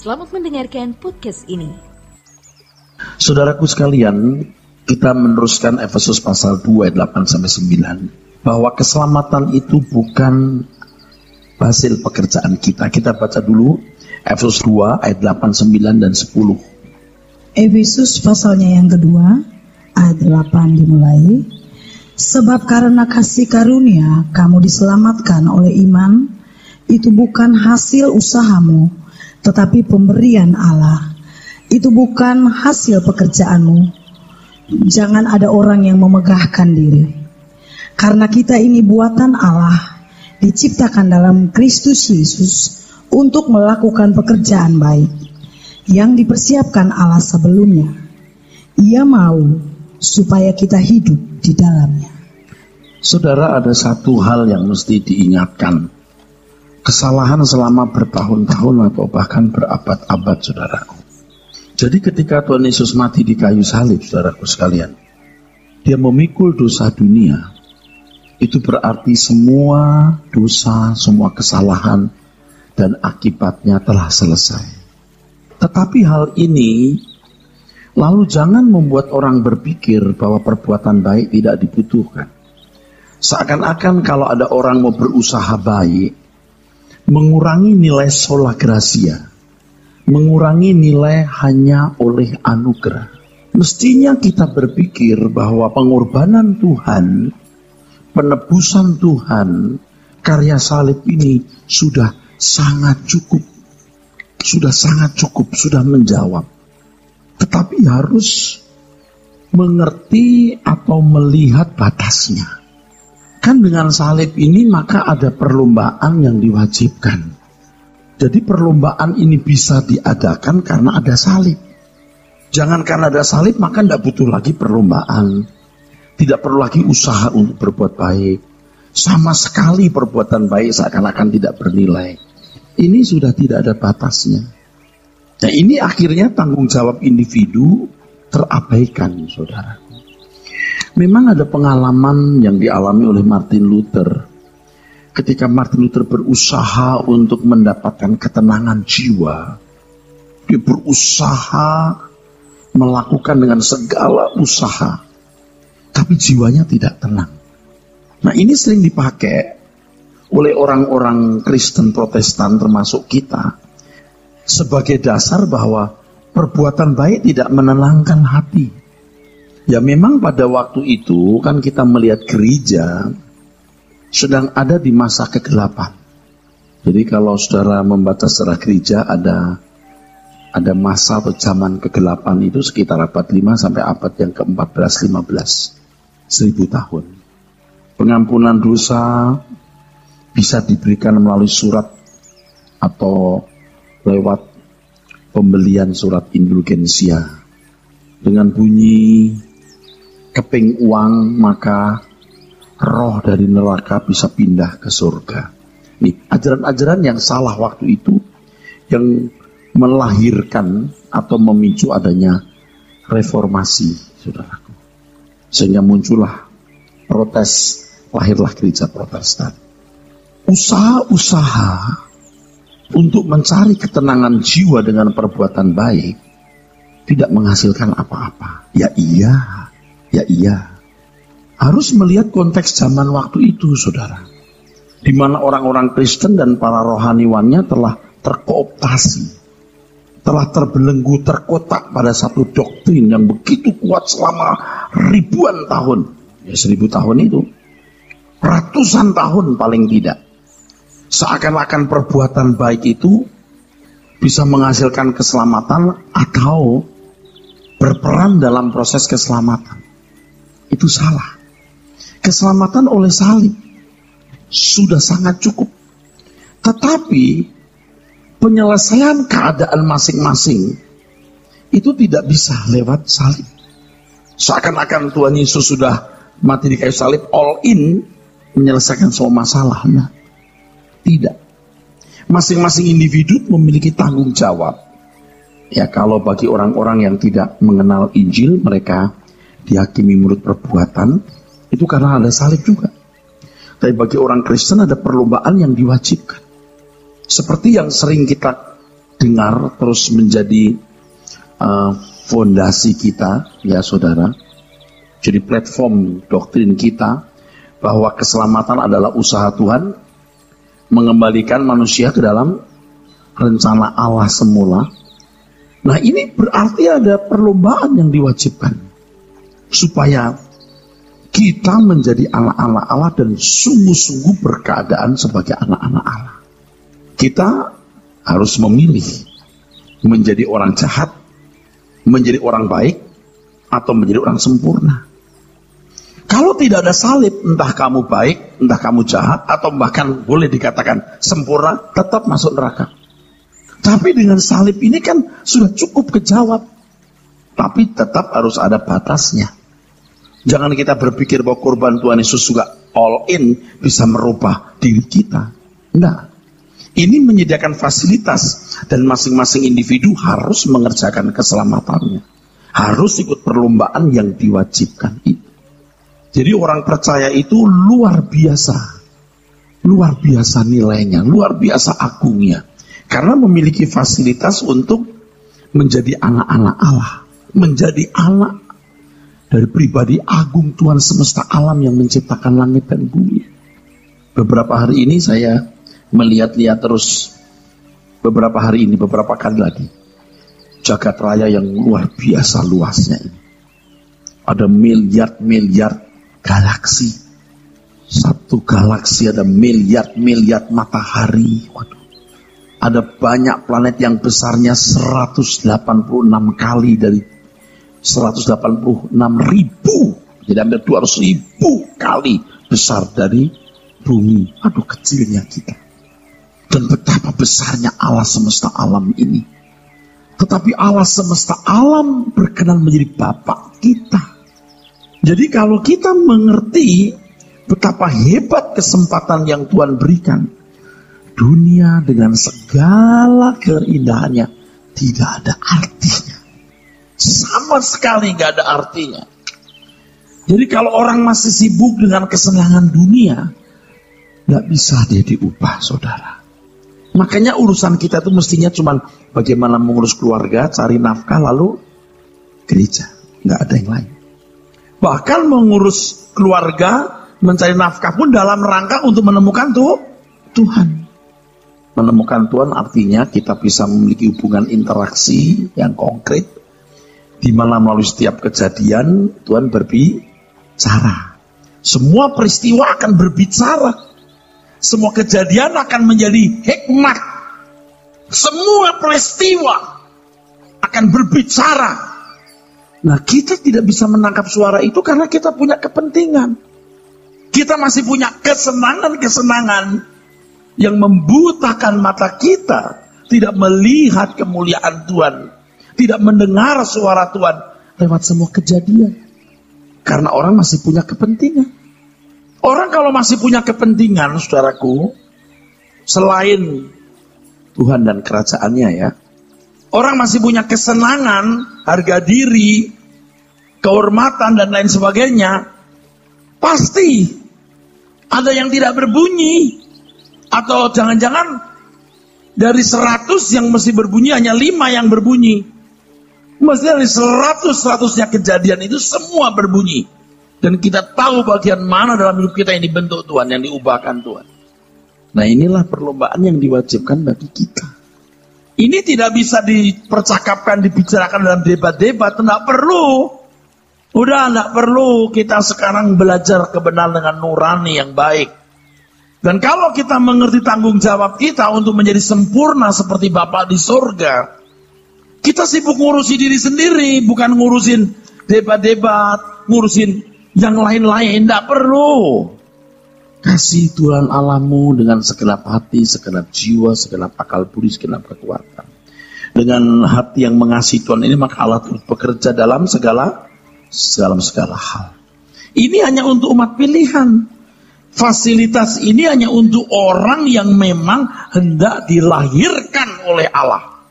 Selamat mendengarkan podcast ini. Saudaraku sekalian, kita meneruskan Efesus pasal 2 ayat 8-9 bahwa keselamatan itu bukan hasil pekerjaan kita. Kita baca dulu Efesus 2 ayat 8, 9 dan 10. Efesus pasalnya yang kedua ayat 8 dimulai. Sebab karena kasih karunia kamu diselamatkan oleh iman, itu bukan hasil usahamu, tetapi pemberian Allah. Itu bukan hasil pekerjaanmu. Jangan ada orang yang memegahkan diri. Karena kita ini buatan Allah, diciptakan dalam Kristus Yesus untuk melakukan pekerjaan baik yang dipersiapkan Allah sebelumnya. Ia mau supaya kita hidup di dalamnya. Saudara, ada satu hal yang mesti diingatkan. Kesalahan selama bertahun-tahun atau bahkan berabad-abad, saudaraku. Jadi ketika Tuhan Yesus mati di kayu salib, saudaraku sekalian, Dia memikul dosa dunia. Itu berarti semua dosa, semua kesalahan dan akibatnya telah selesai. Tetapi hal ini lalu jangan membuat orang berpikir bahwa perbuatan baik tidak dibutuhkan. Seakan-akan kalau ada orang mau berusaha baik, mengurangi nilai sola gratia, mengurangi nilai hanya oleh anugerah. Mestinya kita berpikir bahwa pengorbanan Tuhan, penebusan Tuhan, karya salib ini sudah sangat cukup. Sudah menjawab. Tetapi harus mengerti atau melihat batasnya. Kan dengan salib ini maka ada perlombaan yang diwajibkan. Jadi perlombaan ini bisa diadakan karena ada salib. Jangan karena ada salib maka tidak butuh lagi perlombaan. Tidak perlu lagi usaha untuk berbuat baik. Sama sekali perbuatan baik seakan-akan tidak bernilai. Ini sudah tidak ada batasnya. Nah ini akhirnya tanggung jawab individu terabaikan, saudara. Memang ada pengalaman yang dialami oleh Martin Luther. Ketika Martin Luther berusaha untuk mendapatkan ketenangan jiwa, dia berusaha melakukan dengan segala usaha, tapi jiwanya tidak tenang. Nah ini sering dipakai oleh orang-orang Kristen Protestan termasuk kita sebagai dasar bahwa perbuatan baik tidak menenangkan hati. Ya memang pada waktu itu kan kita melihat gereja sedang ada di masa kegelapan. Jadi kalau saudara membaca sejarah gereja ada masa atau zaman kegelapan itu sekitar abad 5 sampai abad yang ke-14-15. 1000 tahun. Pengampunan dosa bisa diberikan melalui surat atau lewat pembelian surat indulgensia. Dengan bunyi keping uang maka roh dari neraka bisa pindah ke surga. Nih, ajaran-ajaran yang salah waktu itu yang melahirkan atau memicu adanya reformasi, saudaraku. Sehingga muncullah protes, lahirlah gereja Protestan. Usaha-usaha untuk mencari ketenangan jiwa dengan perbuatan baik tidak menghasilkan apa-apa. Ya iya. Harus melihat konteks zaman waktu itu, saudara. Di mana orang-orang Kristen dan para rohaniwannya telah terkooptasi, telah terbelenggu, terkotak pada satu doktrin yang begitu kuat selama ribuan tahun. Ya 1000 tahun itu. Ratusan tahun paling tidak. Seakan-akan perbuatan baik itu bisa menghasilkan keselamatan atau berperan dalam proses keselamatan. Itu salah. Keselamatan oleh salib sudah sangat cukup. Tetapi penyelesaian keadaan masing-masing itu tidak bisa lewat salib. Seakan-akan Tuhan Yesus sudah mati di kayu salib all in menyelesaikan semua masalah. Nah, tidak. Masing-masing individu memiliki tanggung jawab. Ya kalau bagi orang-orang yang tidak mengenal Injil, mereka dihakimi menurut perbuatan, itu karena ada salib juga. Tapi bagi orang Kristen ada perlombaan yang diwajibkan. Seperti yang sering kita dengar terus menjadi fondasi kita, ya saudara. Jadi platform doktrin kita bahwa keselamatan adalah usaha Tuhan mengembalikan manusia ke dalam rencana Allah semula. Nah, ini berarti ada perlombaan yang diwajibkan supaya kita menjadi anak-anak Allah dan sungguh-sungguh berkeadaan sebagai anak-anak Allah. Kita harus memilih menjadi orang jahat, menjadi orang baik, atau menjadi orang sempurna. Kalau tidak ada salib, entah kamu baik, entah kamu jahat, atau bahkan boleh dikatakan sempurna, tetap masuk neraka. Tapi dengan salib ini kan sudah cukup kejawab. Tapi tetap harus ada batasnya. Jangan kita berpikir bahwa kurban Tuhan Yesus juga all in bisa merubah diri kita. Nah, ini menyediakan fasilitas dan masing-masing individu harus mengerjakan keselamatannya. Harus ikut perlombaan yang diwajibkan itu. Jadi orang percaya itu luar biasa nilainya, luar biasa agungnya. Karena memiliki fasilitas untuk menjadi anak-anak Allah, menjadi anak dari pribadi agung Tuhan semesta alam yang menciptakan langit dan bumi. Beberapa hari ini saya melihat-lihat terus, beberapa kali lagi, jagat raya yang luar biasa luasnya ini. Ada miliar-miliar galaksi. Satu galaksi ada miliar-miliar matahari. Waduh. Ada banyak planet yang besarnya 186 kali dari 186.000. Jadi hampir 200.000 kali besar dari bumi. Aduh, kecilnya kita. Dan betapa besarnya Allah semesta alam ini. Tetapi Allah semesta alam berkenan menjadi Bapa kita. Jadi kalau kita mengerti betapa hebat kesempatan yang Tuhan berikan, dunia dengan segala keindahannya tidak ada artinya. Sama sekali gak ada artinya. Jadi kalau orang masih sibuk dengan kesenangan dunia, gak bisa dia diubah, saudara. Makanya urusan kita itu mestinya cuma bagaimana mengurus keluarga, cari nafkah, lalu gereja. Gak ada yang lain. Bahkan mengurus keluarga, mencari nafkah pun dalam rangka untuk menemukan Tuhan. Menemukan Tuhan artinya kita bisa memiliki hubungan interaksi yang konkret, di mana melalui setiap kejadian Tuhan berbicara. Semua peristiwa akan berbicara. Semua kejadian akan menjadi hikmat. Semua peristiwa akan berbicara. Nah, kita tidak bisa menangkap suara itu karena kita punya kepentingan. Kita masih punya kesenangan-kesenangan yang membutakan mata kita, tidak melihat kemuliaan Tuhan, tidak mendengar suara Tuhan lewat semua kejadian. Karena orang masih punya kepentingan. Orang kalau masih punya kepentingan, saudaraku, selain Tuhan dan kerajaannya ya, orang masih punya kesenangan, harga diri, kehormatan dan lain sebagainya, pasti ada yang tidak berbunyi. Atau jangan-jangan dari 100 yang mesti berbunyi hanya 5 yang berbunyi. Mesti dari 100-100-nya kejadian itu semua berbunyi. Dan kita tahu bagian mana dalam hidup kita yang dibentuk Tuhan, yang diubahkan Tuhan. Nah, inilah perlombaan yang diwajibkan bagi kita. Ini tidak bisa dipercakapkan, dibicarakan dalam debat-debat. Tidak perlu. Udah tidak perlu kita sekarang belajar kebenaran dengan nurani yang baik. Dan kalau kita mengerti tanggung jawab kita untuk menjadi sempurna seperti Bapa di sorga, kita sibuk ngurusi diri sendiri, bukan ngurusin debat-debat, ngurusin yang lain-lain. Tidak perlu. Kasih Tuhan Allahmu dengan segenap hati, segenap jiwa, segenap akal budi, segenap kekuatan. Dengan hati yang mengasihi Tuhan ini, maka Allah terus bekerja dalam segala hal. Ini hanya untuk umat pilihan. Fasilitas ini hanya untuk orang yang memang hendak dilahirkan oleh Allah.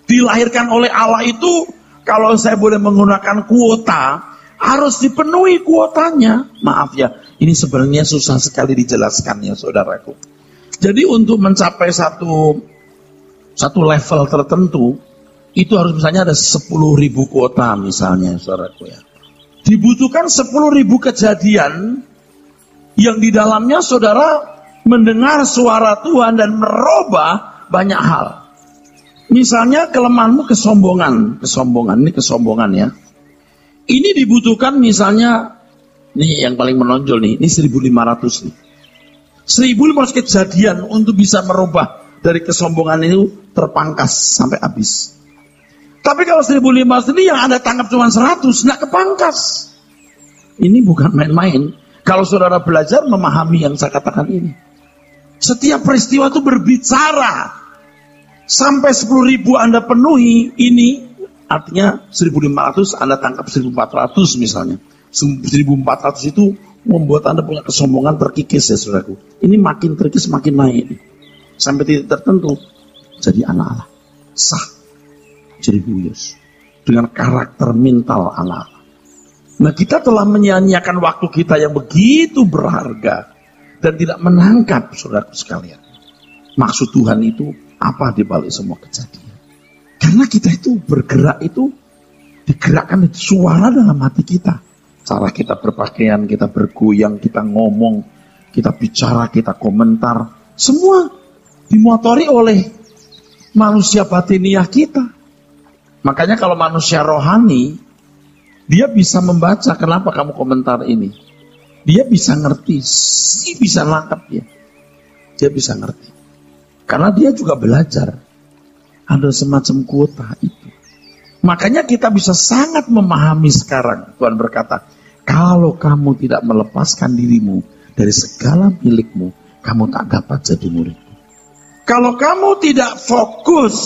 Dilahirkan oleh Allah itu, kalau saya boleh menggunakan kuota, harus dipenuhi kuotanya. Maaf ya, ini sebenarnya susah sekali dijelaskannya, saudaraku. Jadi untuk mencapai satu satu level tertentu, itu harus misalnya ada 10.000 kuota misalnya, saudaraku ya. Dibutuhkan 10.000 kejadian yang di dalamnya saudara mendengar suara Tuhan dan merubah banyak hal. Misalnya kelemahanmu kesombongan, ini kesombongan ya. Ini dibutuhkan misalnya, nih yang paling menonjol nih, ini 1.500 nih. 1.500 kejadian untuk bisa merubah dari kesombongan itu terpangkas sampai habis. Tapi kalau 1.500 ini yang Anda tangkap cuma 100, nggak kepangkas. Ini bukan main-main. Kalau saudara belajar memahami yang saya katakan ini. Setiap peristiwa itu berbicara. Sampai 10.000 Anda penuhi ini, artinya 1.500 Anda tangkap 1.400 misalnya. 1.400 itu membuat Anda punya kesombongan terkikis ya saudaraku. Ini makin terkikis makin naik. Sampai titik tertentu jadi anak Allah. Sah. Jadi huyus. Dengan karakter mental anak Allah. Nah kita telah menyanyiakan waktu kita yang begitu berharga. Dan tidak menangkap saudaraku sekalian. Maksud Tuhan itu apa di balik semua kejadian. Karena kita itu bergerak itu digerakkan itu suara dalam hati kita. Cara kita berpakaian, kita bergoyang, kita ngomong, kita bicara, kita komentar. Semua dimotori oleh manusia batiniah kita. Makanya kalau manusia rohani, dia bisa membaca kenapa kamu komentar ini. Dia bisa ngerti, bisa nangkap dia. Dia bisa ngerti. Karena dia juga belajar. Ada semacam kuota itu. Makanya kita bisa sangat memahami sekarang. Tuhan berkata, kalau kamu tidak melepaskan dirimu dari segala milikmu, kamu tak dapat jadi muridku. Kalau kamu tidak fokus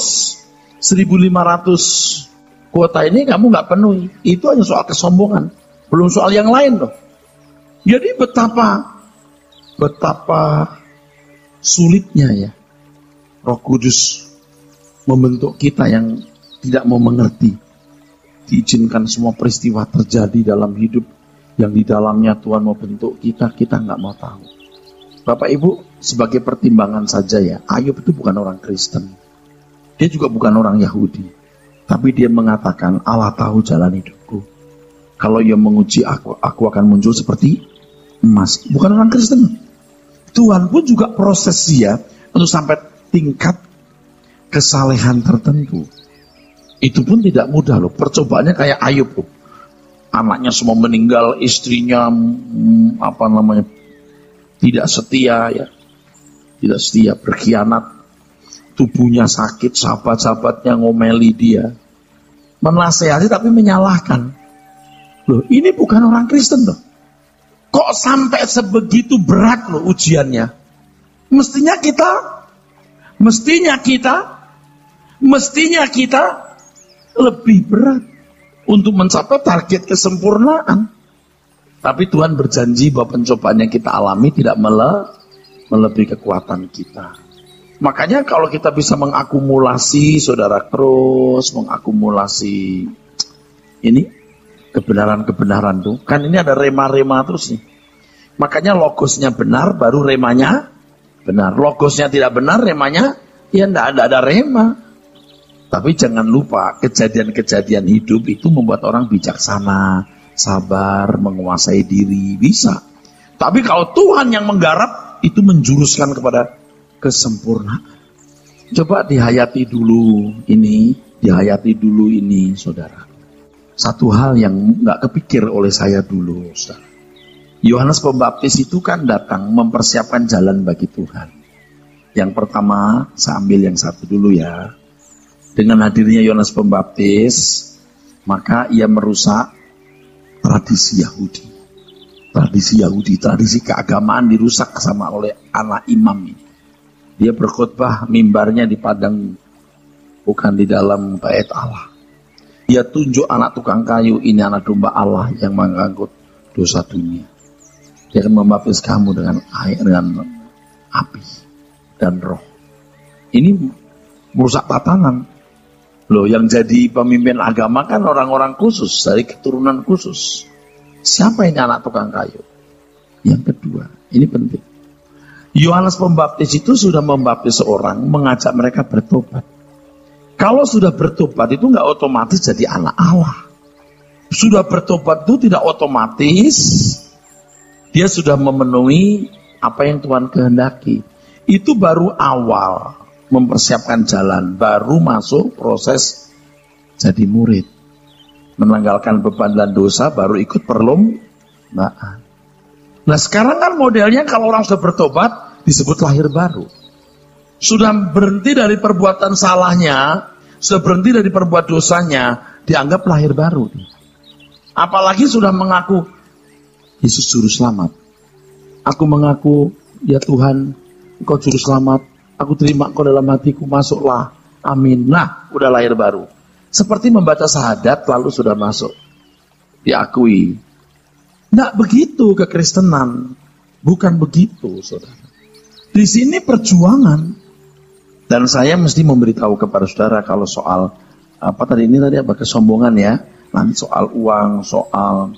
1.500 kuota ini kamu nggak penuhi. Itu hanya soal kesombongan. Belum soal yang lain loh. Jadi betapa sulitnya ya. Roh Kudus membentuk kita yang tidak mau mengerti. Diizinkan semua peristiwa terjadi dalam hidup yang di dalamnya Tuhan mau bentuk kita nggak mau tahu. Bapak Ibu, sebagai pertimbangan saja ya, Ayub itu bukan orang Kristen. Dia juga bukan orang Yahudi. Tapi dia mengatakan, Allah tahu jalan hidupku. Kalau ia menguji aku akan muncul seperti emas. Bukan orang Kristen. Tuhan pun juga proses dia untuk sampai tingkat kesalehan tertentu. Itu pun tidak mudah loh. Percobaannya kayak Ayub loh. Anaknya semua meninggal, istrinya tidak setia ya. Tidak setia, berkhianat. Tubuhnya sakit, sahabat-sahabatnya ngomeli dia. Menasehati tapi menyalahkan. Loh, ini bukan orang Kristen loh. Kok sampai sebegitu berat loh ujiannya? Mestinya kita lebih berat untuk mencapai target kesempurnaan. Tapi Tuhan berjanji bahwa pencobaan yang kita alami tidak melebihi kekuatan kita. Makanya kalau kita bisa mengakumulasi, saudara, terus mengakumulasi ini kebenaran-kebenaran tuh. Kan ini ada rema-rema terus nih. Makanya logosnya benar, baru remanya benar. Logosnya tidak benar, remanya ya enggak ada rema. Tapi jangan lupa, kejadian-kejadian hidup itu membuat orang bijaksana, sabar, menguasai diri, bisa. Tapi kalau Tuhan yang menggarap, itu menjuruskan kepada kesempurnaan. Coba dihayati dulu ini, saudara. Satu hal yang nggak kepikir oleh saya dulu, saudara. Yohanes Pembaptis itu kan datang mempersiapkan jalan bagi Tuhan. Yang pertama, saya ambil yang satu dulu ya. Dengan hadirnya Yohanes Pembaptis, maka ia merusak tradisi Yahudi. Tradisi keagamaan dirusak sama oleh anak imam ini. Dia berkhotbah mimbarnya di padang, bukan di dalam bait Allah. Dia tunjuk anak tukang kayu, ini anak domba Allah yang mengangkut dosa dunia. Dia akan membaptis kamu dengan air, dengan api dan roh. Ini merusak tatanan. Loh, yang jadi pemimpin agama kan orang-orang khusus, dari keturunan khusus. Siapa ini anak tukang kayu? Yang kedua, ini penting. Yohanes Pembaptis itu sudah membaptis orang, mengajak mereka bertobat. Kalau sudah bertobat itu nggak otomatis jadi anak Allah. Sudah bertobat itu tidak otomatis dia sudah memenuhi apa yang Tuhan kehendaki. Itu baru awal mempersiapkan jalan, baru masuk proses jadi murid. Menanggalkan beban dan dosa, baru ikut perlombaan. Nah sekarang kan modelnya kalau orang sudah bertobat disebut lahir baru. Sudah berhenti dari perbuatan salahnya, sudah berhenti dari perbuat dosanya, dianggap lahir baru. Apalagi sudah mengaku Yesus juru selamat. Aku mengaku, ya Tuhan, Engkau juru selamat. Aku terima Engkau dalam hatiku, masuklah. Amin. Nah, udah lahir baru. Seperti membaca syahadat lalu sudah masuk. Diakui. Nggak begitu kekristenan. Bukan begitu, saudara. Di sini perjuangan. Dan saya mesti memberitahu kepada saudara kalau soal apa tadi kesombongan ya. Nanti soal uang, soal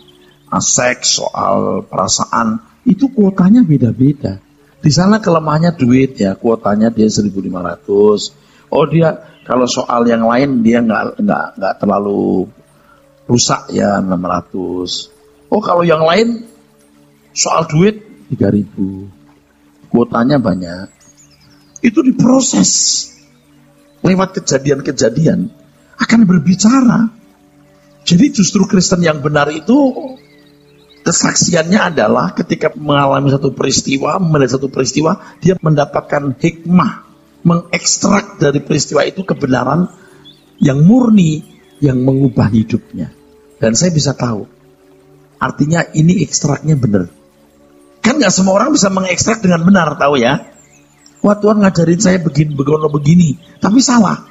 seks, soal perasaan, itu kuotanya beda-beda. Di sana kelemahannya duit ya, kuotanya dia 1.500. Oh dia kalau soal yang lain dia nggak terlalu rusak ya 600. Oh kalau yang lain soal duit 3.000. Kuotanya banyak. Itu diproses lewat kejadian-kejadian akan berbicara. Jadi justru Kristen yang benar itu kesaksiannya adalah ketika mengalami satu peristiwa, melihat satu peristiwa, dia mendapatkan hikmah, mengekstrak dari peristiwa itu kebenaran yang murni, yang mengubah hidupnya. Dan saya bisa tahu, artinya ini ekstraknya benar. Kan gak semua orang bisa mengekstrak dengan benar, tahu ya. Wah Tuhan ngajarin saya begini, tapi salah.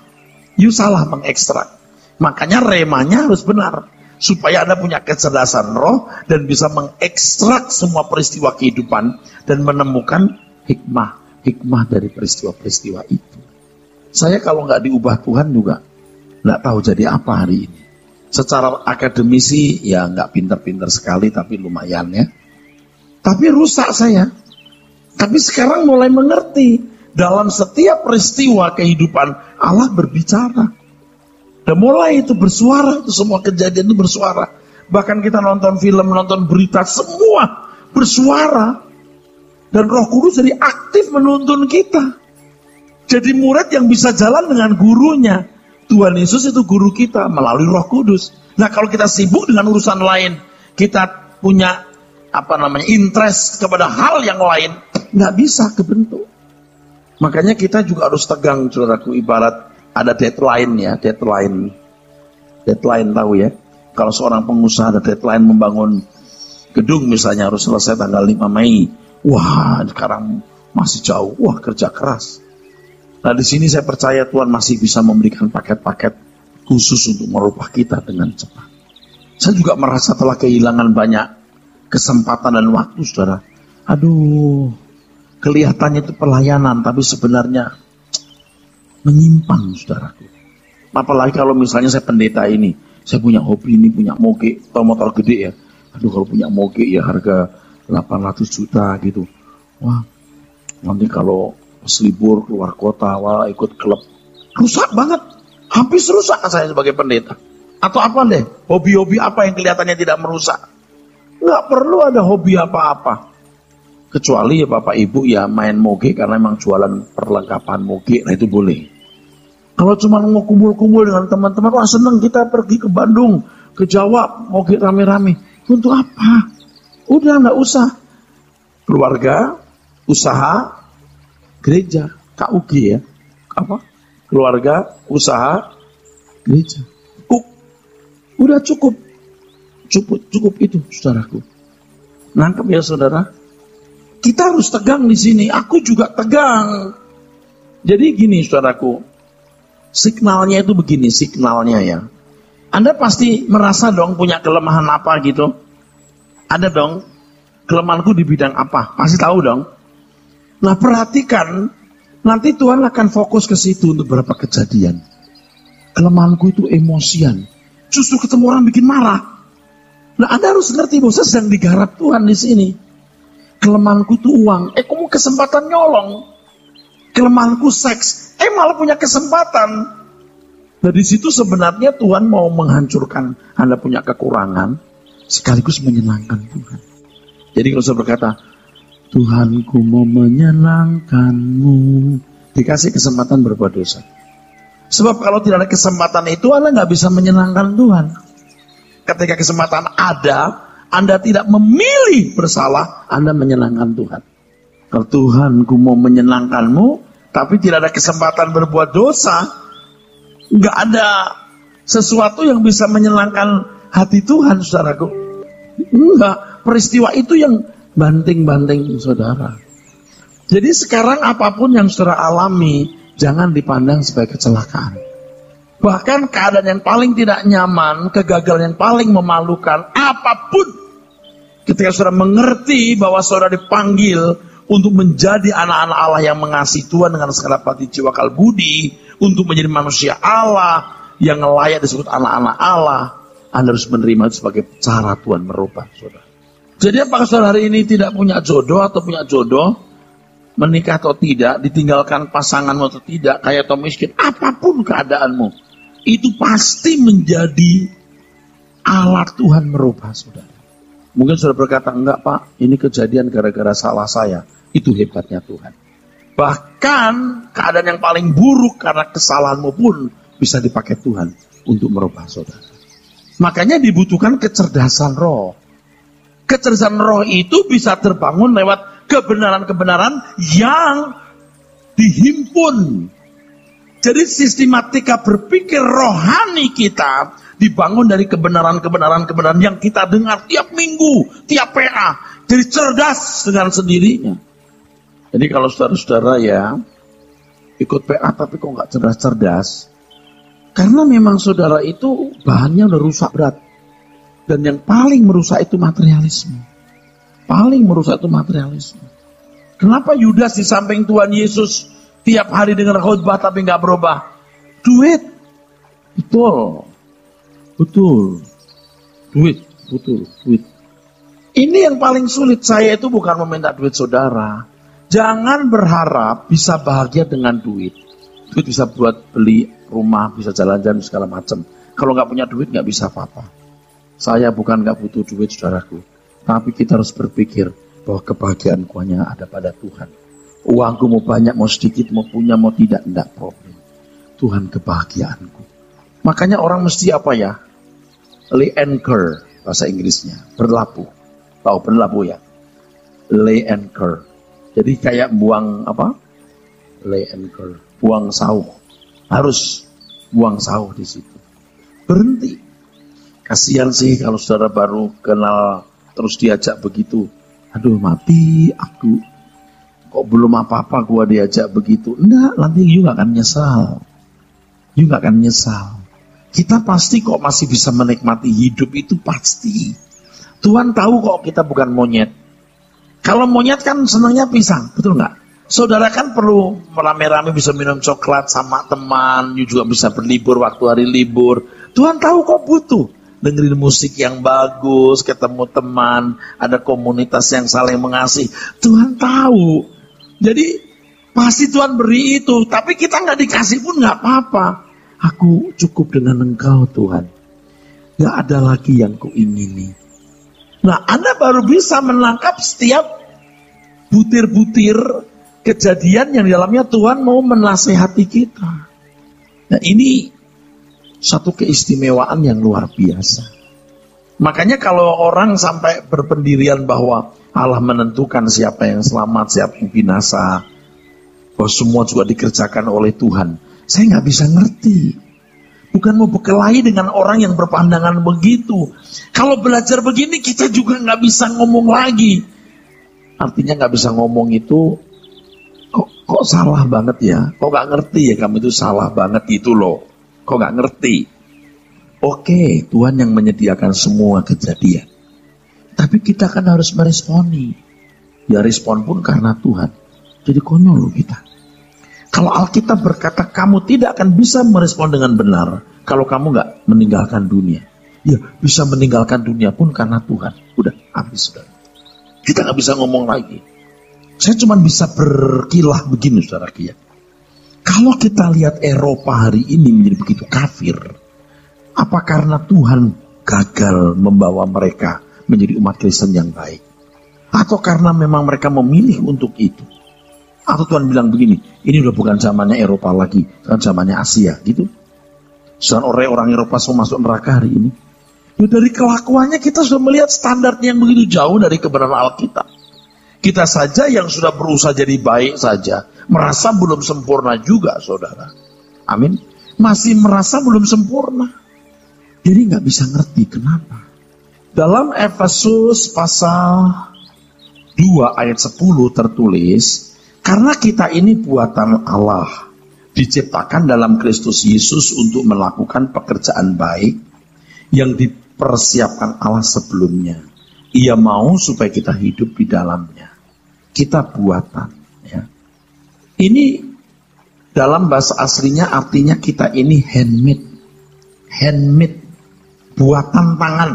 You salah mengekstrak. Makanya remanya harus benar. Supaya Anda punya kecerdasan roh dan bisa mengekstrak semua peristiwa kehidupan dan menemukan hikmah dari peristiwa-peristiwa itu. Saya kalau nggak diubah Tuhan juga nggak tahu jadi apa hari ini. Secara akademisi ya nggak pinter-pinter sekali tapi lumayan ya. Tapi rusak saya. Tapi sekarang mulai mengerti dalam setiap peristiwa kehidupan Allah berbicara. Dan mulai itu bersuara, itu semua kejadian itu bersuara. Bahkan kita nonton film, nonton berita, semua bersuara. Dan Roh Kudus jadi aktif menuntun kita. Jadi murid yang bisa jalan dengan gurunya. Tuhan Yesus itu guru kita melalui Roh Kudus. Nah kalau kita sibuk dengan urusan lain, kita punya interest kepada hal yang lain, nggak bisa kebentuk. Makanya kita juga harus tegang, saudaraku, ibarat ada deadline ya, deadline tahu ya. Kalau seorang pengusaha ada deadline membangun gedung misalnya harus selesai tanggal 5 Mei. Wah, sekarang masih jauh. Wah, kerja keras. Nah, di sini saya percaya Tuhan masih bisa memberikan paket-paket khusus untuk merubah kita dengan cepat. Saya juga merasa telah kehilangan banyak kesempatan dan waktu, saudara. Aduh, kelihatannya itu pelayanan, tapi sebenarnya menyimpang, saudaraku. Apalagi kalau misalnya saya pendeta ini, saya punya hobi ini, punya moge, atau motor gede ya. Aduh, kalau punya moge ya harga 800 juta gitu. Wah, nanti kalau pas libur keluar kota, wah ikut klub, rusak banget. Habis rusak saya sebagai pendeta. Atau apa deh, hobi-hobi apa yang kelihatannya tidak merusak. Nggak perlu ada hobi apa-apa. Kecuali ya Bapak Ibu ya main moge karena memang jualan perlengkapan moge, nah itu boleh. Kalau cuma mau kumpul-kumpul dengan teman-teman, wah seneng kita pergi ke Bandung, ke Jawa, moge rame-rame. Untuk apa? Udah nggak usah. Keluarga, usaha, gereja, KUG ya. Apa? Keluarga, usaha, gereja. Udah cukup. Cukup itu, saudaraku. Nangkep ya saudara? Kita harus tegang di sini. Aku juga tegang. Jadi gini saudaraku, signalnya itu begini, signalnya ya. Anda pasti merasa dong punya kelemahan apa gitu. Ada dong, kelemahanku di bidang apa, pasti tahu dong. Nah perhatikan, nanti Tuhan akan fokus ke situ untuk beberapa kejadian. Kelemahanku itu emosian. Justru ketemu orang bikin marah. Nah Anda harus ngerti bahwa saya sedang digarap Tuhan di sini. Kelemahanku itu uang, kamu kesempatan nyolong. Kelemahanku seks, malah punya kesempatan. Nah di situ sebenarnya Tuhan mau menghancurkan Anda punya kekurangan, sekaligus menyenangkan Tuhan. Jadi kalau saya berkata, Tuhanku mau menyenangkanmu, dikasih kesempatan berbuat dosa. Sebab kalau tidak ada kesempatan itu, Anda nggak bisa menyenangkan Tuhan. Ketika kesempatan ada, Anda tidak memilih bersalah, Anda menyenangkan Tuhan. Kalau Tuhanku mau menyenangkanmu, tapi tidak ada kesempatan berbuat dosa, nggak ada sesuatu yang bisa menyenangkan hati Tuhan, saudaraku. Enggak, peristiwa itu yang banting-banting saudara. Jadi sekarang apapun yang saudara alami, jangan dipandang sebagai kecelakaan. Bahkan keadaan yang paling tidak nyaman, kegagalan yang paling memalukan, apapun, ketika saudara mengerti bahwa saudara dipanggil untuk menjadi anak-anak Allah yang mengasihi Tuhan dengan segenap hati, jiwa, akal, budi, untuk menjadi manusia Allah yang layak disebut anak-anak Allah, Anda harus menerima itu sebagai cara Tuhan merubah saudara. Jadi apakah saudara hari ini tidak punya jodoh atau punya jodoh, menikah atau tidak, ditinggalkan pasanganmu atau tidak, kaya atau miskin, apapun keadaanmu, itu pasti menjadi alat Tuhan merubah saudara. Mungkin saudara berkata, enggak Pak, ini kejadian gara-gara salah saya. Itu hebatnya Tuhan. Bahkan keadaan yang paling buruk karena kesalahanmu pun bisa dipakai Tuhan untuk merubah saudara. Makanya dibutuhkan kecerdasan roh. Kecerdasan roh itu bisa terbangun lewat kebenaran-kebenaran yang dihimpun. Jadi sistematika berpikir rohani kita dibangun dari kebenaran-kebenaran yang kita dengar tiap minggu, tiap PA. Jadi cerdas dengan sendirinya. Jadi kalau saudara-saudara ya ikut PA tapi kok nggak cerdas-cerdas, karena memang saudara itu bahannya udah rusak berat. Dan yang paling merusak itu materialisme. Paling merusak itu materialisme. Kenapa Yudas di samping Tuhan Yesus tiap hari dengar khotbah tapi nggak berubah? Duit. Betul. Duit. Ini yang paling sulit. Saya itu bukan meminta duit saudara. Jangan berharap bisa bahagia dengan duit. Duit bisa buat beli rumah, bisa jalan-jalan segala macam. Kalau nggak punya duit nggak bisa apa-apa. Saya bukan nggak butuh duit saudaraku, tapi kita harus berpikir bahwa kebahagiaanku hanya ada pada Tuhan. Uangku mau banyak, mau sedikit, mau punya, mau tidak, enggak problem. Tuhan kebahagiaanku. Makanya orang mesti apa ya? Lay anchor bahasa Inggrisnya, berlabuh. Tahu berlabuh ya? Lay anchor. Jadi kayak buang apa? Lay anchor, buang sauh. Harus buang sauh di situ. Berhenti. Kasihan sih kalau saudara baru kenal terus diajak begitu. Aduh mati aku. Kok belum apa-apa gua diajak begitu. Enggak, nanti you gak akan nyesal. Kita pasti kok masih bisa menikmati hidup itu pasti. Tuhan tahu kok kita bukan monyet. Kalau monyet kan senangnya pisang, betul nggak? Saudara kan perlu rame-rame bisa minum coklat sama teman, you juga bisa berlibur waktu hari libur. Tuhan tahu kok butuh dengerin musik yang bagus, ketemu teman, ada komunitas yang saling mengasihi. Tuhan tahu. Jadi pasti Tuhan beri itu, tapi kita nggak dikasih pun nggak apa-apa. Aku cukup dengan Engkau Tuhan. Nggak ada lagi yang kuingini. Nah, Anda baru bisa menangkap setiap butir-butir kejadian yang di dalamnya Tuhan mau menasehati kita. Nah, ini satu keistimewaan yang luar biasa. Makanya kalau orang sampai berpendirian bahwa Allah menentukan siapa yang selamat, siapa yang binasa, bahwa semua juga dikerjakan oleh Tuhan, saya nggak bisa ngerti. Bukan mau berkelahi dengan orang yang berpandangan begitu. Kalau belajar begini kita juga nggak bisa ngomong lagi. Artinya nggak bisa ngomong itu kok salah banget ya. Kok nggak ngerti ya kamu itu salah banget itu loh. Kok nggak ngerti? Oke, Tuhan yang menyediakan semua kejadian. Tapi kita kan harus meresponi. Ya respon pun karena Tuhan. Jadi konyol loh kita. Kalau Alkitab berkata kamu tidak akan bisa merespon dengan benar kalau kamu nggak meninggalkan dunia. Ya bisa meninggalkan dunia pun karena Tuhan. Udah habis sudah. Kita nggak bisa ngomong lagi. Saya cuma bisa berkilah begini saudara kia. Kalau kita lihat Eropa hari ini menjadi begitu kafir, apa karena Tuhan gagal membawa mereka menjadi umat Kristen yang baik? Atau karena memang mereka memilih untuk itu? Atau Tuhan bilang begini, ini udah bukan zamannya Eropa lagi, kan zamannya Asia gitu. Sedangkan orang Eropa semua masuk neraka hari ini. Ya, dari kelakuannya kita sudah melihat standarnya yang begitu jauh dari kebenaran Alkitab. Kita saja yang sudah berusaha jadi baik saja, merasa belum sempurna juga, saudara. Amin. Masih merasa belum sempurna. Jadi nggak bisa ngerti kenapa. Dalam Efesus pasal 2 ayat 10 tertulis, karena kita ini buatan Allah, diciptakan dalam Kristus Yesus untuk melakukan pekerjaan baik yang dipersiapkan Allah sebelumnya. Ia mau supaya kita hidup di dalamnya. Kita buatan. Ya. Ini dalam bahasa aslinya artinya kita ini handmade. Handmade. Buatan tangan.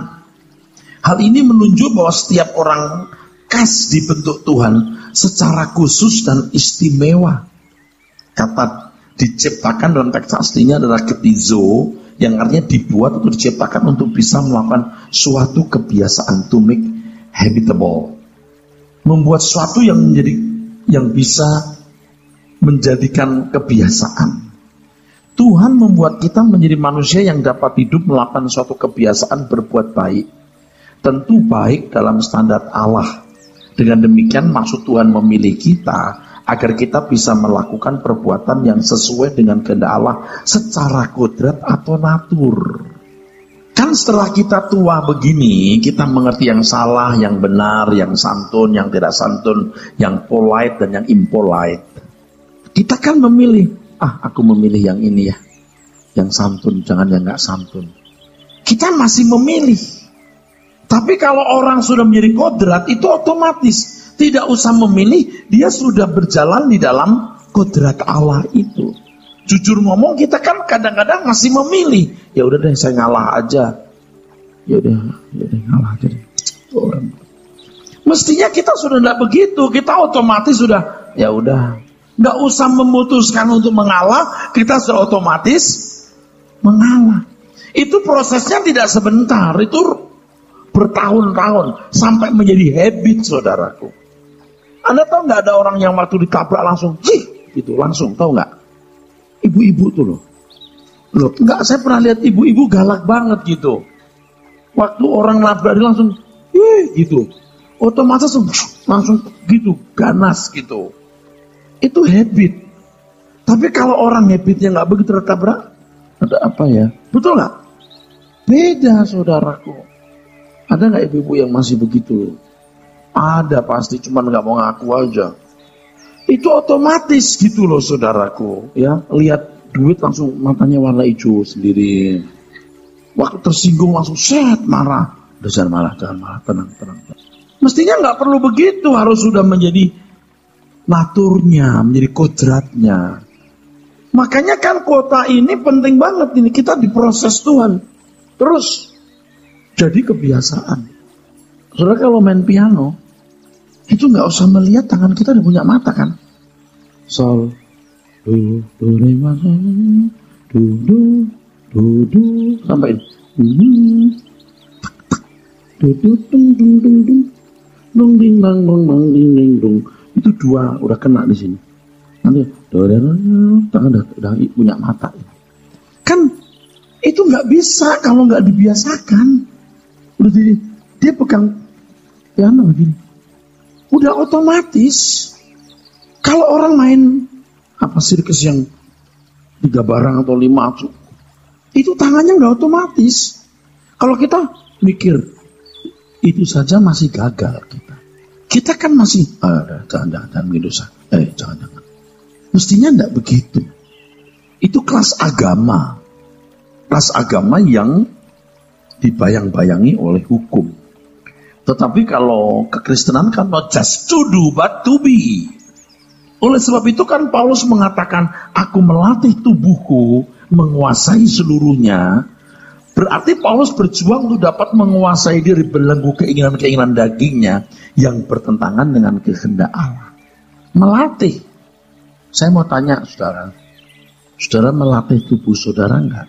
Hal ini menunjuk bahwa setiap orang khas dibentuk Tuhan secara khusus dan istimewa. Kata diciptakan dalam teks aslinya adalah ketizo, yang artinya dibuat atau diciptakan untuk bisa melakukan suatu kebiasaan, to make habitable. Membuat sesuatu yang bisa menjadikan kebiasaan. Tuhan membuat kita menjadi manusia yang dapat hidup melakukan suatu kebiasaan berbuat baik. Tentu baik dalam standar Allah. Dengan demikian maksud Tuhan memilih kita agar kita bisa melakukan perbuatan yang sesuai dengan kehendak Allah secara kodrat atau natur. Kan setelah kita tua begini, kita mengerti yang salah, yang benar, yang santun, yang tidak santun, yang polite dan yang impolite. Kita kan memilih, aku memilih yang ini ya, yang santun, jangan yang gak santun. Kita masih memilih. Tapi kalau orang sudah menjadi kodrat, itu otomatis. Tidak usah memilih, dia sudah berjalan di dalam kodrat Allah itu. Jujur ngomong, kita kan kadang-kadang masih memilih. Ya udah deh, saya ngalah aja. Ya udah ngalah aja deh. Orang. Mestinya kita sudah tidak begitu. Kita otomatis sudah, ya udah. Nggak usah memutuskan untuk mengalah, kita sudah otomatis mengalah. Itu prosesnya tidak sebentar, itu bertahun-tahun sampai menjadi habit, saudaraku. Anda tahu nggak ada orang yang waktu ditabrak langsung, gitu langsung, tahu nggak? Ibu-ibu tuh loh, nggak, saya pernah lihat ibu-ibu galak banget gitu. Waktu orang nabrak dia langsung, gitu, otomatis langsung gitu, ganas gitu. Itu habit. Tapi kalau orang habitnya nggak begitu tertabrak, ada apa ya? Betul nggak? Beda, saudaraku. Ada nggak ibu-ibu yang masih begitu? Ada pasti, cuman nggak mau ngaku aja. Itu otomatis gitu loh, saudaraku. Ya, lihat duit langsung matanya warna hijau sendiri. Waktu tersinggung langsung marah. Udah jangan marah, tenang. Mestinya nggak perlu begitu, harus sudah menjadi naturnya, menjadi kodratnya. Makanya kan kota ini penting banget ini, kita diproses Tuhan. Terus jadi kebiasaan. Saudara kalau main piano, itu nggak usah melihat tangan kita udah punya mata kan. Sol, do, re, mi, fa, do, sampai ini. Dong ding dang dong ding ding dong. Itu dua udah kena di sini. Nanti tangan udah punya mata. Kan itu nggak bisa kalau nggak dibiasakan. Udah dia pegang piano begini. Udah otomatis. Kalau orang main sirkus yang 3 barang atau 5, itu tangannya nggak otomatis. Kalau kita mikir itu saja masih gagal kita. Kita kan masih jangan gitu sah. Jangan. Mestinya enggak begitu. Itu kelas agama. Kelas agama yang dibayang-bayangi oleh hukum. Tetapi kalau kekristenan kan not just to do but to be. Oleh sebab itu kan Paulus mengatakan, aku melatih tubuhku menguasai seluruhnya. Berarti Paulus berjuang untuk dapat menguasai diri, belenggu keinginan-keinginan dagingnya yang bertentangan dengan kehendak Allah. Melatih. Saya mau tanya saudara, Saudara melatih tubuh saudara enggak?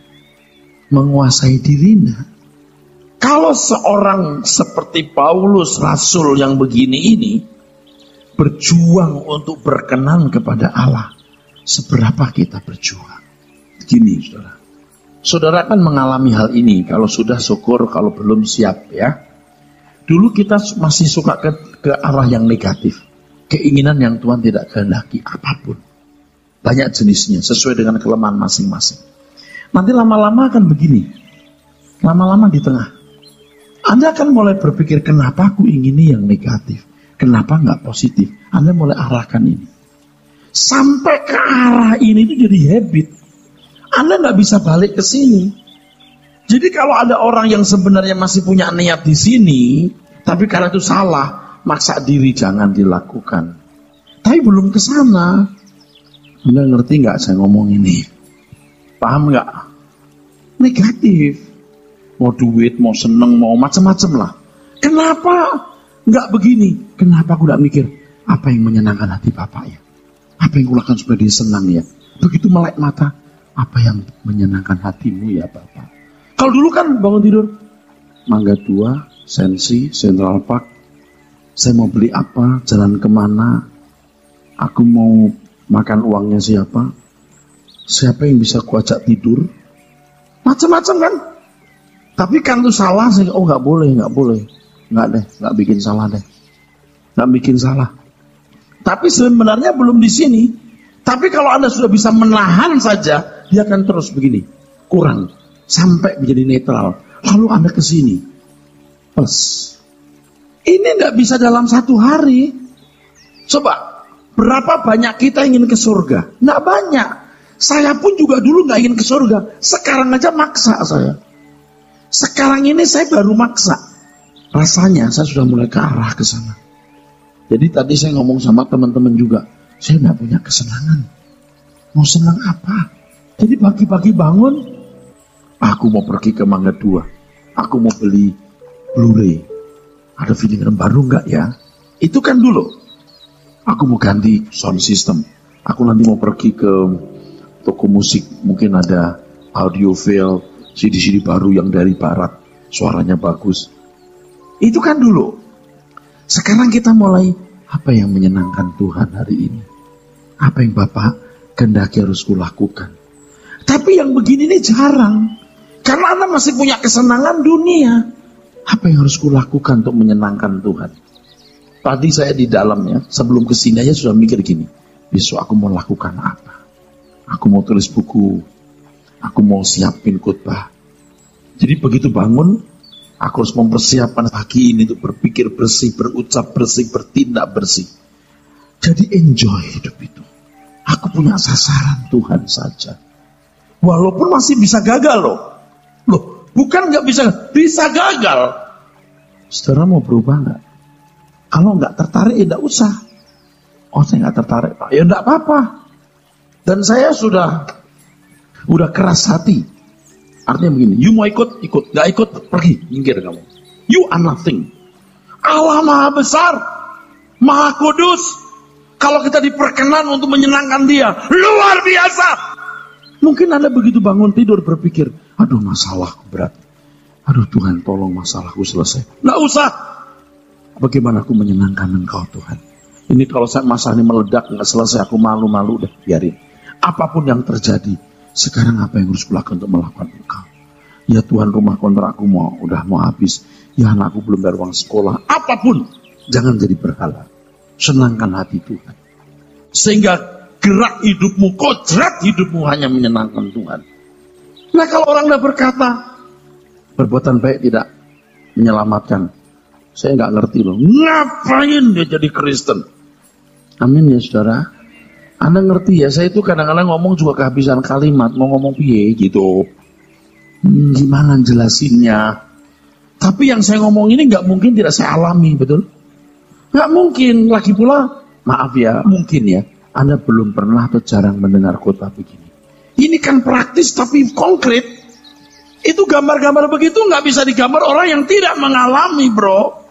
Menguasai diri enggak? Kalau seorang seperti Paulus, rasul yang begini ini, berjuang untuk berkenan kepada Allah, seberapa kita berjuang? Gini saudara. Saudara kan mengalami hal ini, kalau sudah syukur, kalau belum siap ya. Dulu kita masih suka ke arah yang negatif. Keinginan yang Tuhan tidak kehendaki, apapun. Banyak jenisnya, sesuai dengan kelemahan masing-masing. Nanti lama-lama akan begini. Lama-lama di tengah. Anda akan mulai berpikir, kenapa aku ingini yang negatif? Kenapa nggak positif? Anda mulai arahkan ini. Sampai ke arah ini itu jadi habit. Anda nggak bisa balik ke sini. Jadi kalau ada orang yang sebenarnya masih punya niat di sini, tapi karena itu salah, maksa diri jangan dilakukan. Tapi belum ke sana. Anda ngerti nggak saya ngomong ini? Paham nggak? Negatif. Mau duit, mau seneng, mau macam-macam lah. Kenapa nggak begini? Kenapa aku nggak mikir apa yang menyenangkan hati Bapak ya? Apa yang kulakukan supaya dia senang ya? Begitu melek mata, apa yang menyenangkan hatimu ya Bapak? Kalau dulu kan bangun tidur, Mangga 2, Sensi, Central Park, saya mau beli apa, jalan kemana, aku mau makan uangnya siapa yang bisa kuajak tidur, macam-macam kan. Tapi kan itu salah, saya nggak boleh, nggak bikin salah deh, nggak bikin salah. Tapi sebenarnya belum di sini. Tapi kalau Anda sudah bisa menahan saja, dia akan terus begini, kurang, sampai menjadi netral. Lalu Anda ke sini, plus. Ini nggak bisa dalam satu hari. Coba, berapa banyak kita ingin ke surga? Nggak banyak. Saya pun juga dulu nggak ingin ke surga. Sekarang aja maksa saya. Sekarang ini saya baru maksa. Rasanya saya sudah mulai ke arah ke sana. Jadi tadi saya ngomong sama teman-teman juga, saya nggak punya kesenangan. Mau senang apa? Jadi pagi-pagi bangun, aku mau pergi ke Mangga 2. Aku mau beli Blu-ray. Ada film baru nggak ya? Itu kan dulu. Aku mau ganti sound system. Aku nanti mau pergi ke toko musik. Mungkin ada audiophile, CD-CD baru yang dari barat. Suaranya bagus. Itu kan dulu. Sekarang kita mulai, apa yang menyenangkan Tuhan hari ini? Apa yang Bapak kehendaki harus kulakukan? Tapi yang begini ini jarang. Karena Anda masih punya kesenangan dunia. Apa yang harus kulakukan untuk menyenangkan Tuhan? Tadi saya di dalamnya, sebelum kesini aja sudah mikir gini. Besok aku mau lakukan apa? Aku mau tulis buku. Aku mau siapin khotbah. Jadi begitu bangun, aku harus mempersiapkan pagi ini untuk berpikir bersih, berucap bersih, bertindak bersih. Jadi enjoy hidup itu. Aku punya sasaran Tuhan saja. Walaupun masih bisa gagal loh. Loh, bukan nggak bisa gagal. Saudara mau berubah nggak? Kalau nggak tertarik ya nggak usah. Oh saya nggak tertarik Pak, ya nggak apa-apa. Dan saya sudah keras hati. Artinya begini, you mau ikut, nggak ikut pergi, minggir kamu. You are nothing. Allah Maha Besar, Maha Kudus. Kalau kita diperkenan untuk menyenangkan Dia, luar biasa. Mungkin Anda begitu bangun tidur berpikir, aduh masalahku berat. Aduh Tuhan tolong masalahku selesai. Nggak usah. Bagaimana aku menyenangkan Engkau Tuhan? Ini kalau saya masalah ini meledak nggak selesai, aku malu-malu deh, biarin. Apapun yang terjadi, sekarang apa yang harus kulakukan untuk melakukan Engkau? Ya Tuhan, rumah kontrakku udah mau habis. Ya anakku belum bayar uang sekolah. Apapun, jangan jadi berhala. Senangkan hati Tuhan. Sehingga gerak hidupmu, kodrat hidupmu hanya menyenangkan Tuhan. Nah kalau orang dah berkata, perbuatan baik tidak menyelamatkan. Saya nggak ngerti loh. Ngapain dia jadi Kristen? Amin ya saudara. Anda ngerti ya, saya itu kadang-kadang ngomong juga kehabisan kalimat. Mau ngomong piye gitu. Gimana jelasinnya? Tapi yang saya ngomong ini nggak mungkin tidak saya alami, betul? Nggak mungkin. Lagi pula, maaf ya, mungkin ya, Anda belum pernah atau jarang mendengar khotbah begini. Ini kan praktis tapi konkret. Itu gambar-gambar begitu nggak bisa digambar orang yang tidak mengalami, bro.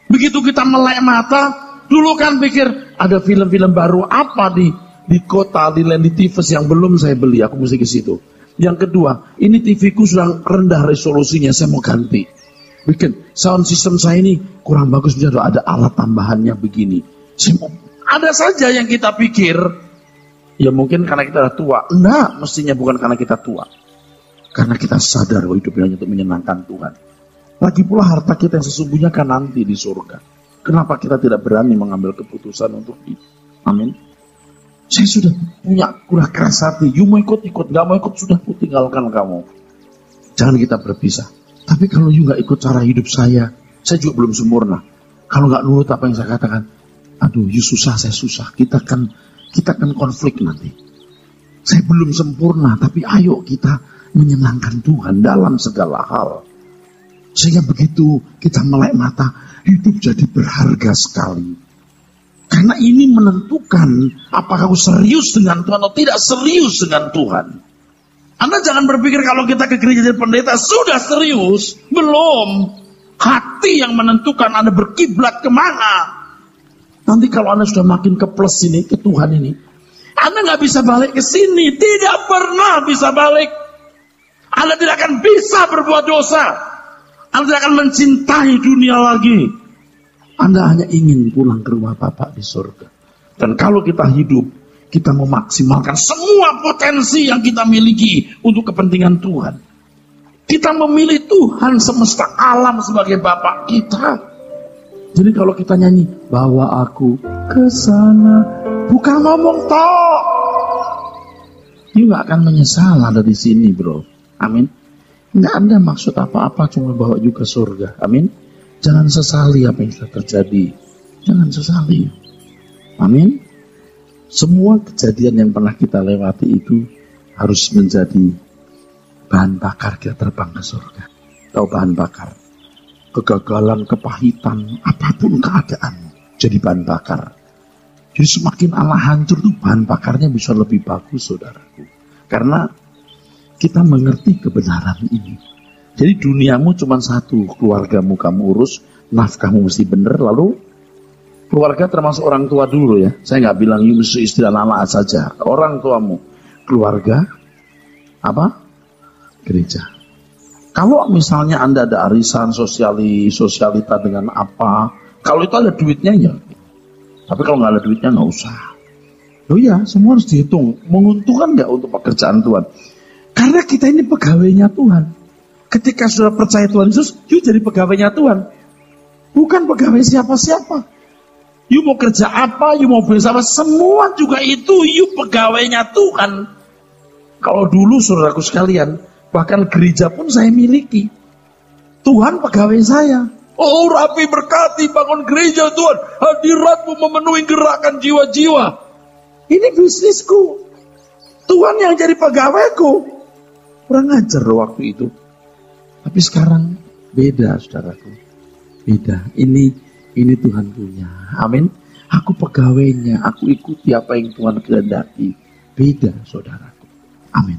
Begitu kita melek mata, dulu kan pikir ada film-film baru apa di di kota, di Land Tivus yang belum saya beli, aku mesti ke situ. Yang kedua, ini TV ku sudah rendah resolusinya, saya mau ganti. Bikin sound system saya ini kurang bagus, ada alat tambahannya begini. Ada saja yang kita pikir, ya mungkin karena kita udah tua. Enggak, mestinya bukan karena kita tua. Karena kita sadar bahwa hidup ini hanya untuk menyenangkan Tuhan. Lagi pula harta kita yang sesungguhnya kan nanti di surga. Kenapa kita tidak berani mengambil keputusan untuk itu? Amin. Saya sudah punya kurang keras hati. You mau ikut, gak mau ikut, sudah ku tinggalkan kamu. Jangan kita berpisah. Tapi kalau you gak ikut cara hidup saya juga belum sempurna. Kalau gak nurut apa yang saya katakan, aduh, you susah, saya susah. Kita kan konflik nanti. Saya belum sempurna, tapi ayo kita menyenangkan Tuhan dalam segala hal. Sehingga begitu kita melek mata, hidup jadi berharga sekali. Karena ini menentukan apakah aku serius dengan Tuhan atau tidak serius dengan Tuhan. Anda jangan berpikir kalau kita ke gereja jadi pendeta sudah serius. Belum. Hati yang menentukan Anda berkiblat kemana. Nanti kalau Anda sudah makin ke plus ini, ke Tuhan ini, Anda nggak bisa balik ke sini. Tidak pernah bisa balik. Anda tidak akan bisa berbuat dosa. Anda tidak akan mencintai dunia lagi. Anda hanya ingin pulang ke rumah Bapa di surga. Dan kalau kita hidup, kita memaksimalkan semua potensi yang kita miliki untuk kepentingan Tuhan. Kita memilih Tuhan semesta alam sebagai Bapa kita. Jadi kalau kita nyanyi, bawa aku ke sana, bukan ngomong tok. You gak akan menyesal ada di sini, bro. Amin. Nggak ada maksud apa-apa, cuma bawa juga surga. Amin. Jangan sesali apa yang sudah terjadi. Jangan sesali. Amin. Semua kejadian yang pernah kita lewati itu harus menjadi bahan bakar kita terbang ke surga. Tahu bahan bakar? Kegagalan, kepahitan, apapun keadaanmu, jadi bahan bakar. Jadi semakin Allah hancur tuh bahan bakarnya bisa lebih bagus, saudaraku. Karena kita mengerti kebenaran ini. Jadi duniamu cuma satu, keluargamu kamu urus, nafkahmu mesti benar, lalu keluarga termasuk orang tua dulu ya. Saya nggak bilang you mesti istri dan anak saja, orang tuamu, keluarga, apa? Gereja. Kalau misalnya Anda ada arisan sosialita dengan apa, kalau itu ada duitnya ya. Tapi kalau nggak ada duitnya nggak usah. Oh ya, semua harus dihitung. Menguntungkan nggak untuk pekerjaan Tuhan? Karena kita ini pegawainya Tuhan. Ketika sudah percaya Tuhan Yesus, you jadi pegawainya Tuhan. Bukan pegawai siapa-siapa. You mau kerja apa, you mau berusaha apa, semua juga itu you pegawainya Tuhan. Kalau dulu saudaraku sekalian, bahkan gereja pun saya miliki. Tuhan pegawai saya. Oh Rapi berkati bangun gereja Tuhan. Hadiratmu memenuhi gerakan jiwa-jiwa. Ini bisnisku. Tuhan yang jadi pegawaiku. Kurang ajar waktu itu. Tapi sekarang beda, saudaraku. Beda. Ini Tuhan punya. Amin. Aku pegawainya. Aku ikuti apa yang Tuhan kehendaki. Beda, saudaraku. Amin.